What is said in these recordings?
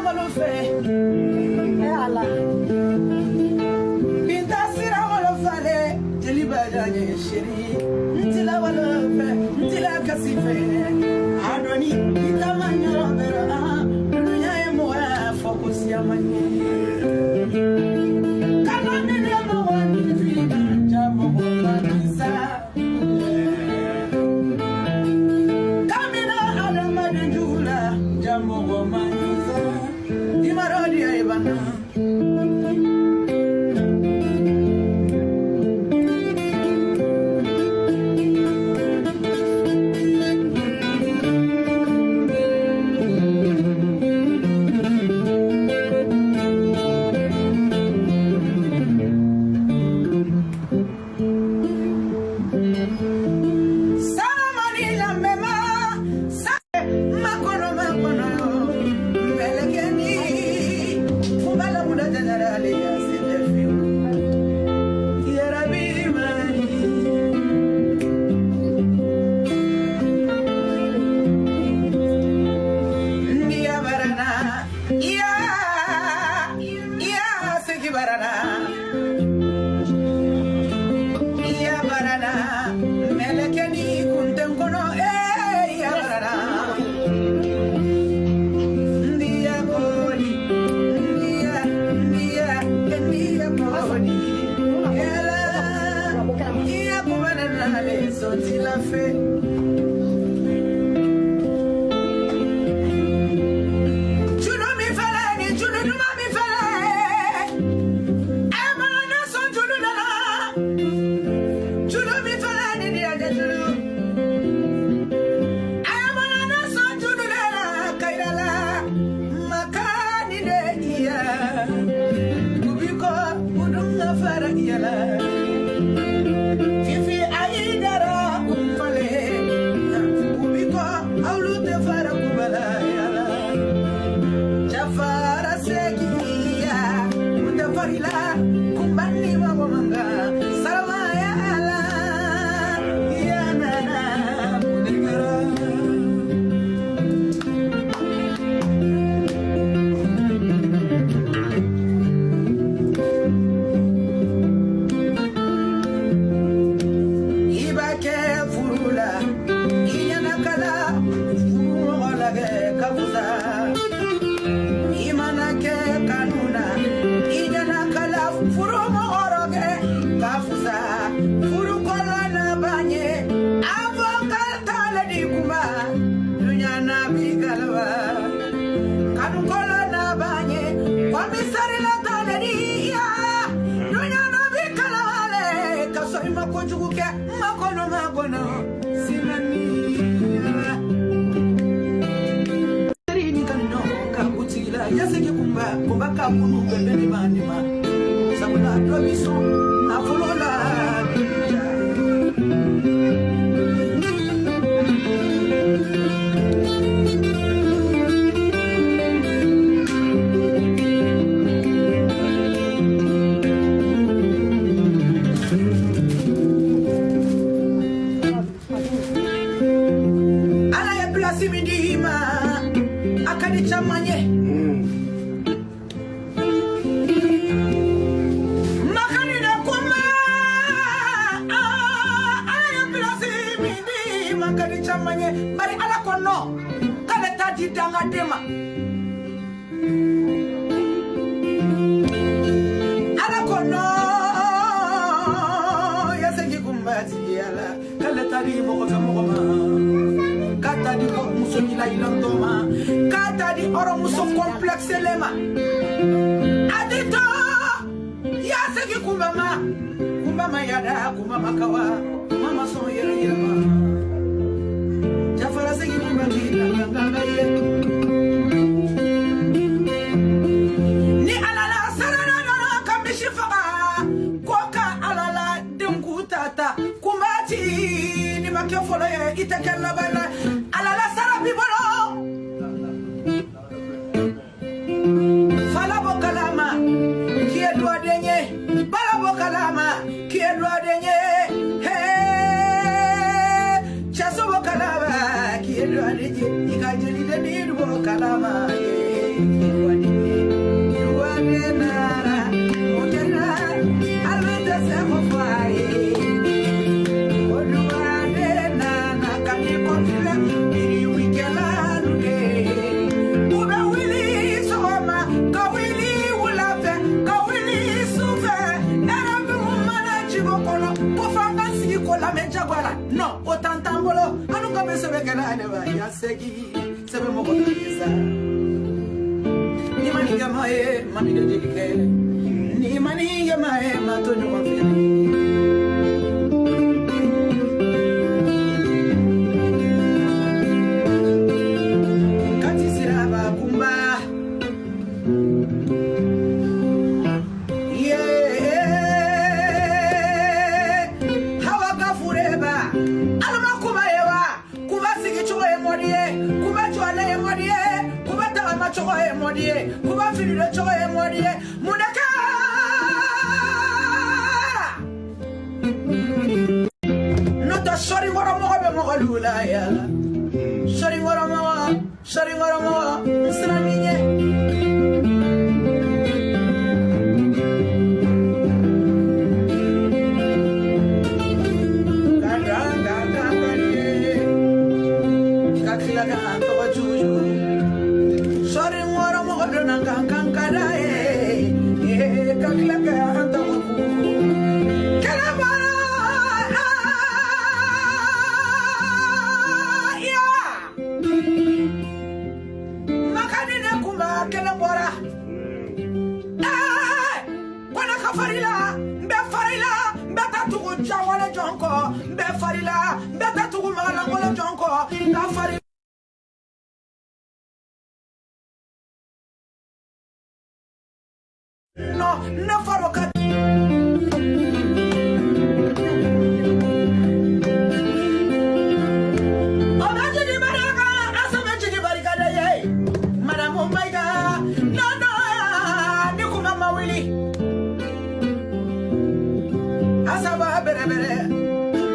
malofe ala binta sira malofale jeli bajanye sheri ntila walofe ntila kasife adoni itamanya bera dunya emo focus ya manye kanone ne mawani fina jamo komisa kamina adama njula jamo komisa imarodi ya ibana bari ala ko no kala tadi danga dema ala ko no ya sengi kumbati ala kala tadi mo ko ma kata di ko muso ni la ilondoma kata di oro muso complexe lema adito ya sengi kumbama yada kumbama kawa mama so yere yere ma jafara sengi kumbati nganga ye ni alala sarana na kambishi faka koka alala dengutata kumbati ni makefolo ye itekella bana alala sarabi bolo fala bokalama kie doa denye bala bokalama kie doa denye he chaso bokalama kie doa denye ikajeli de bokalama ye ji sebe mo ko tisa ni mani gamae mami de jike ni mani gamae ma to nyu ko fi kati siraba kumba kuba fili chogo e modie mudaka nota shori ngoro mo be mo lula ya shori ngoro mo sraninye no faro kat onaje di baraka asame chigi barika de ye madam Omaiga no ni kuma mawili asaba bere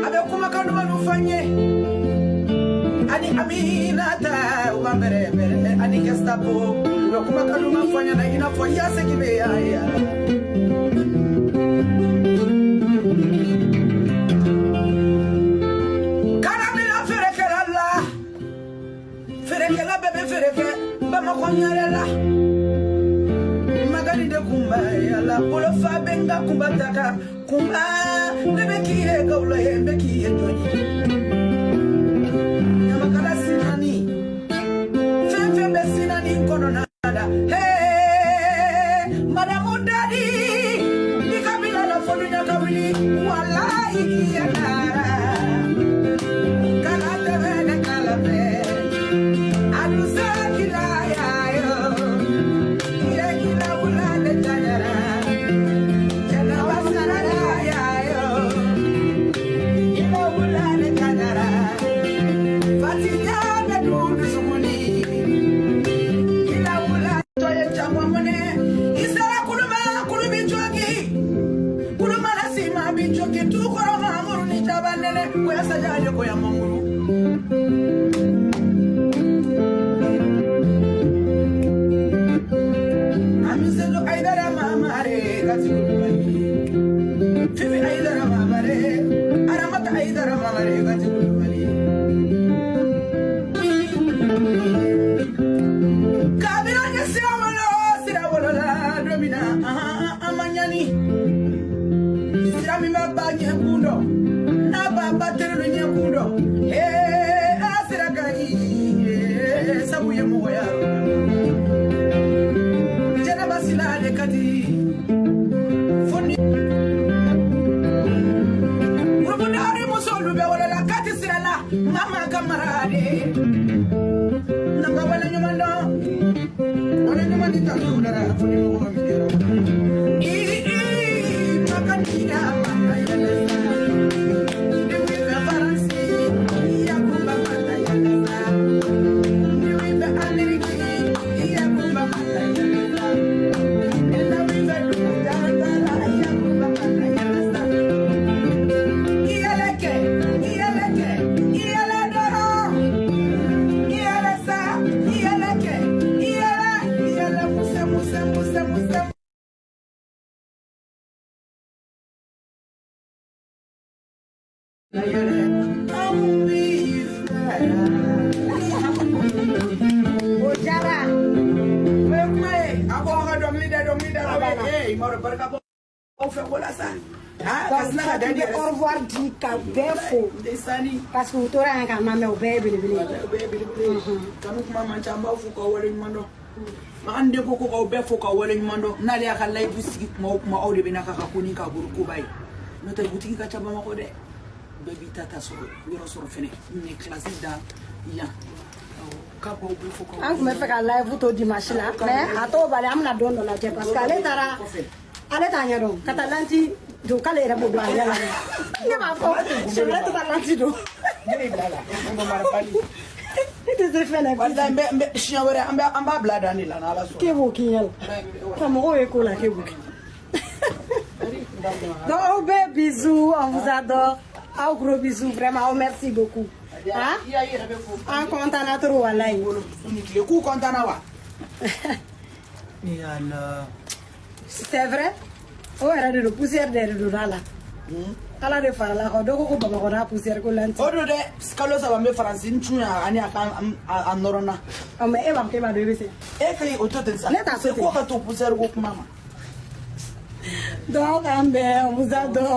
abe kuma kanu manu fanye ani aminata wa bere ani gestapo kuma kanu mafanya na ina fo yase kibe ya karamila ferekela bebe fereke ba makonyarela magari de kumba ya la polo fa benga kumba taka kumba bebe kiye gawla yembe kiye toni yamakala sinani fefe be sinani kono na hey madam Daddy nikabila la fonu nyakawili wallahi yana kala tebe kala be alusa kila yayo ile kila ulale tanyara jana wasara yayo ile ulale tanyara fatinya na dudu sumuni binjoki tu koro mamuru ni tabanele kwa sajaje kwa ya mamuru amisedo aidara mamare gatikubali fifi aidara mamare aramata aidara mamare gatikubali kabira sirawolo la domina amanyani mi baba nyekundo na baba tero nyekundo asira gani sabu ye moya jana basila de kati foni urubuna ari musolu be wala la kati sirala mama kamarade nanga wala nyumando wala nyumandi takudara foni mo mikero makanina fait voilà ça. Ah, Donc, ça tu veux au revoir dit qu'à béfo. Parce que tu auras un camarade au bébé. Ande ko ko be fo ka wala nyumando nali aka live sigi ma awde be nakaka kuni ka buru ko bay no tay butiki ka chaba mako de baby tata so yoro so fene ni classe da ya ka ko be fo ko an me fe ka live to dimanche là mais ato bale amna don do la je parce que ale ta nya don katalanti do kale ra bodo ala la ni ma ko je le to katalanti do ni blala ngo mara pali ite se fe na wala mbe chien wala amba blada ni la na la so ke bo ki yel comme e ko la ke bo ki donc bisous on vous adore un gros bisous vraiment oh, merci beaucoup hein en content na trop wallahi le coup content na wa ni ala c'est vrai oh era de poussière de là ala de fara la ko doko ko baba ko na poussière ko lanti odo de skalo sa bambe francine tuya ani aka anorona o me e ba ke ba de bese e kai oto ten sa c'est quoi ka to poussière ko mama donc on vous adore.